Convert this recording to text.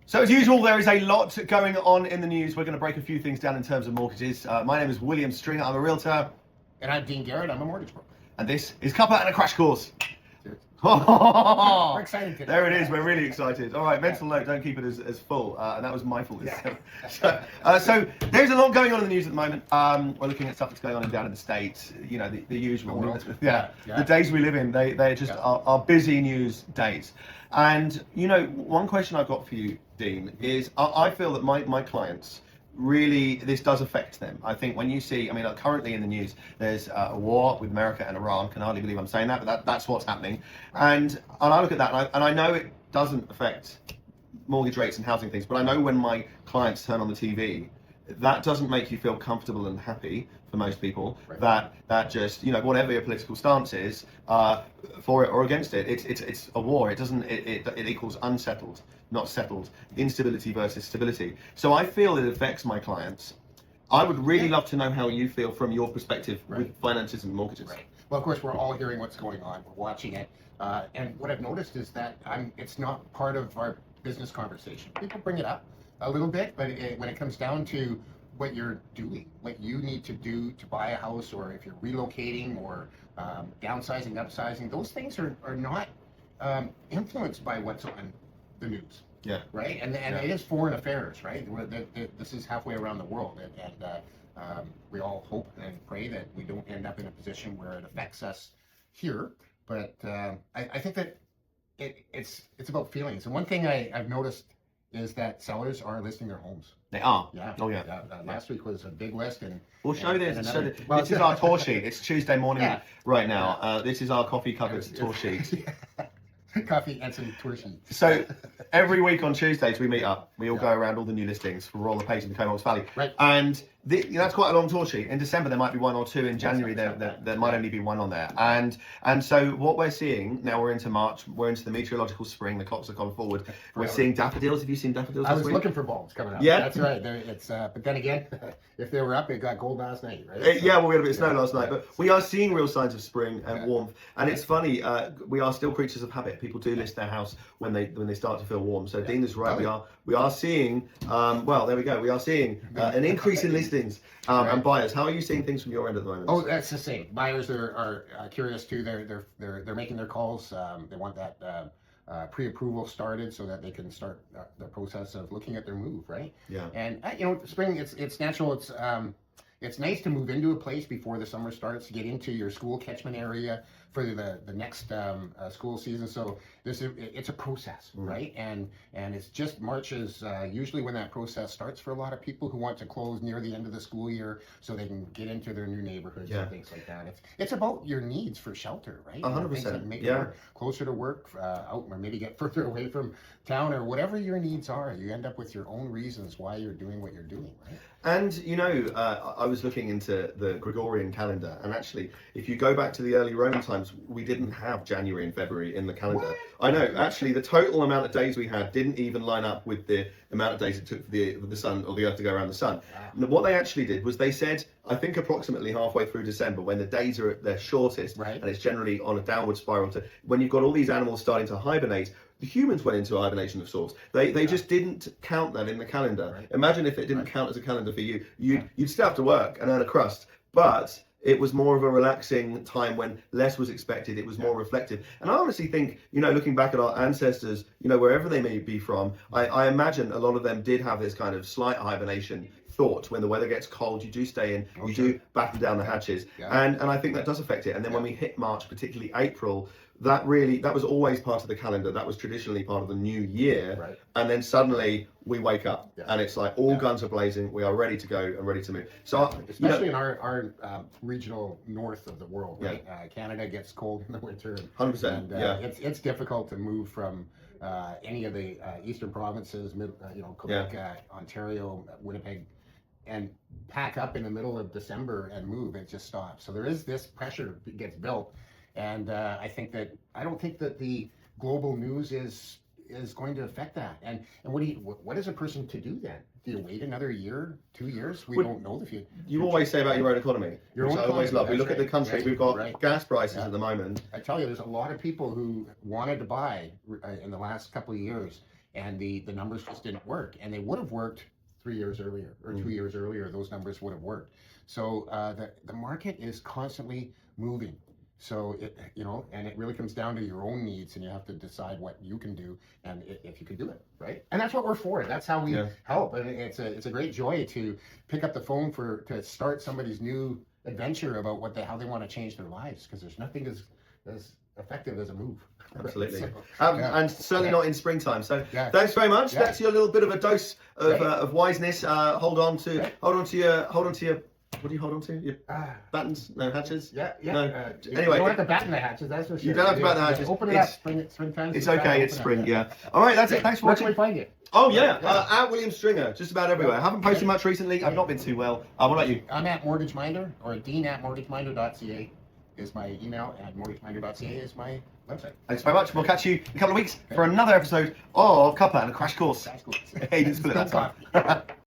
So as usual, there is a lot going on in the news. We're going to break a few things down in terms of mortgages. My name is William Stringer. I'm a realtor. And I'm Dean Garrett. I'm a mortgage broker. And this is Cuppa and a Crash Course. We're excited today. There it is. We're really excited. All right, mental note, don't keep it as full. And that was my fault. Yeah. So there's a lot going on in the news at the moment. We're looking at stuff that's going on down in the States. You know, the usual. The world. Yeah. Yeah. The days we live in, they're just are busy news days. And, you know, one question I've got for you, Dean, is I feel that my clients, really, this does affect them. I think when you see, I mean, currently in the news, there's a war with America and Iran. Can hardly believe I'm saying that, but that's what's happening. And I look at that, and I know it doesn't affect mortgage rates and housing things, but I know when my clients turn on the TV, that doesn't make you feel comfortable and happy for most people. Right. That just, you know, whatever your political stance is, for it or against it, it's a war. It equals unsettled, not settled. Instability versus stability. So I feel it affects my clients. I would really love to know how you feel from your perspective with finances and mortgages. Right. Well, of course, we're all hearing what's going on. We're watching it. And what I've noticed is that it's not part of our business conversation. People bring it up a little bit, but when it comes down to what you're doing, what you need to do to buy a house, or if you're relocating or downsizing, upsizing, those things are not influenced by what's on the news. Yeah. Right. And it is foreign affairs, right? This is halfway around the world, and we all hope and pray that we don't end up in a position where it affects us here. But I think that it's about feelings. And one thing I've noticed is that sellers are listing their homes. They are. Yeah. Oh yeah. Last week was a big list, and We'll show this. Well, This is our tour sheet. It's Tuesday morning right now. Yeah. This is our coffee-covered tour sheet. Coffee and some tour sheets. So every week on Tuesdays we meet up. We all go around all the new listings for all the pages in the Comox Valley. Right. And that's quite a long tour sheet. In December there might be one or two. In January there might only be one on there. And so what we're seeing now, we're into March. We're into the meteorological spring. The clocks have gone forward. We're seeing daffodils. Have you seen daffodils? I this was week? looking for bulbs coming up. Yeah. That's right. But then again, if they were up, it got cold last night, right? Yeah, well, we had a bit of snow last night, but we are seeing real signs of spring and warmth. And it's funny, we are still creatures of habit. People do list their house when they start to feel warm. So Dean is right. We are seeing. Well, there we go. We are seeing an increase in listings and buyers. How are you seeing things from your end at the moment? Oh, that's the same. Buyers are curious too. They're making their calls. They want that pre-approval started so that they can start the process of looking at their move, right? Yeah. And spring, it's natural. It's nice to move into a place before the summer starts, to get into your school catchment area for the next school season. So it's a process, right? And it's just March is usually when that process starts for a lot of people who want to close near the end of the school year so they can get into their new neighborhoods and things like that. It's about your needs for shelter, right? 100%. Make it work closer to work, out, or maybe get further away from town, or whatever your needs are. You end up with your own reasons why you're doing what you're doing, right? And I was looking into the Gregorian calendar, and actually, if you go back to the early Roman times, we didn't have January and February in the calendar. What? I know. Actually, the total amount of days we had didn't even line up with the amount of days it took for the sun or the Earth to go around the sun. And what they actually did was they said, I think approximately halfway through December, when the days are at their shortest, and it's generally on a downward spiral, when you've got all these animals starting to hibernate, the humans went into hibernation of sorts. They just didn't count that in the calendar. Right. Imagine if it didn't count as a calendar for you. You'd still have to work and earn a crust, but it was more of a relaxing time when less was expected. It was more reflective. And I honestly think, looking back at our ancestors, wherever they may be from, I imagine a lot of them did have this kind of slight hibernation thought. When the weather gets cold, you do stay in, you do batten down the hatches. And I think that does affect it. And then when we hit March, particularly April, that was always part of the calendar. That was traditionally part of the new year. And then suddenly we wake up and it's like all guns are blazing. We are ready to go and ready to move. So especially in our regional north of the world, right? Canada gets cold in the winter. 100%. And it's difficult to move from any of the eastern provinces, Quebec, Ontario, Winnipeg, and pack up in the middle of December and move. It just stops. So there is this pressure that gets built. And I don't think that the global news is going to affect that. And what is a person to do then? Do you wait another year, 2 years? We don't know the future. You always say about your own economy, which I always love. We look at the country. We've got gas prices at the moment. I tell you, there's a lot of people who wanted to buy in the last couple of years, and the numbers just didn't work, and they would have worked 3 years earlier or 2 years earlier. Those numbers would have worked. So the market is constantly moving. So and it really comes down to your own needs, and you have to decide what you can do and if you can do it, right? And that's what we're for. That's how we help. And it's a great joy to pick up the phone to start somebody's new adventure about how they want to change their lives, because there's nothing as effective as a move. Absolutely. So, and certainly not in springtime. So Yeah. thanks very much. Yeah. That's your little bit of a dose of, Right. of wiseness. Hold on to your what do you hold on to? Your Ah. buttons? No, hatches? Yeah. No. You Anyway, don't have to batten the hatches, that's for sure. You don't have to batten the hatches. Open it It's- up. Springtime. It's okay. It's spring. Yeah. All right. That's it. Thanks for Where can we watching. find you? Oh yeah. Yeah. At William Stringer, just about everywhere. I haven't posted much recently. I've not been too well. What about you? I'm at Mortgage Minder, or dean@mortgageminder.ca is my email, and mortgageminder.ca is my website. Thanks very much. We'll catch you in a couple of weeks for another episode of Cuppa and a Crash Course. That's cool. Hey, didn't split it that time.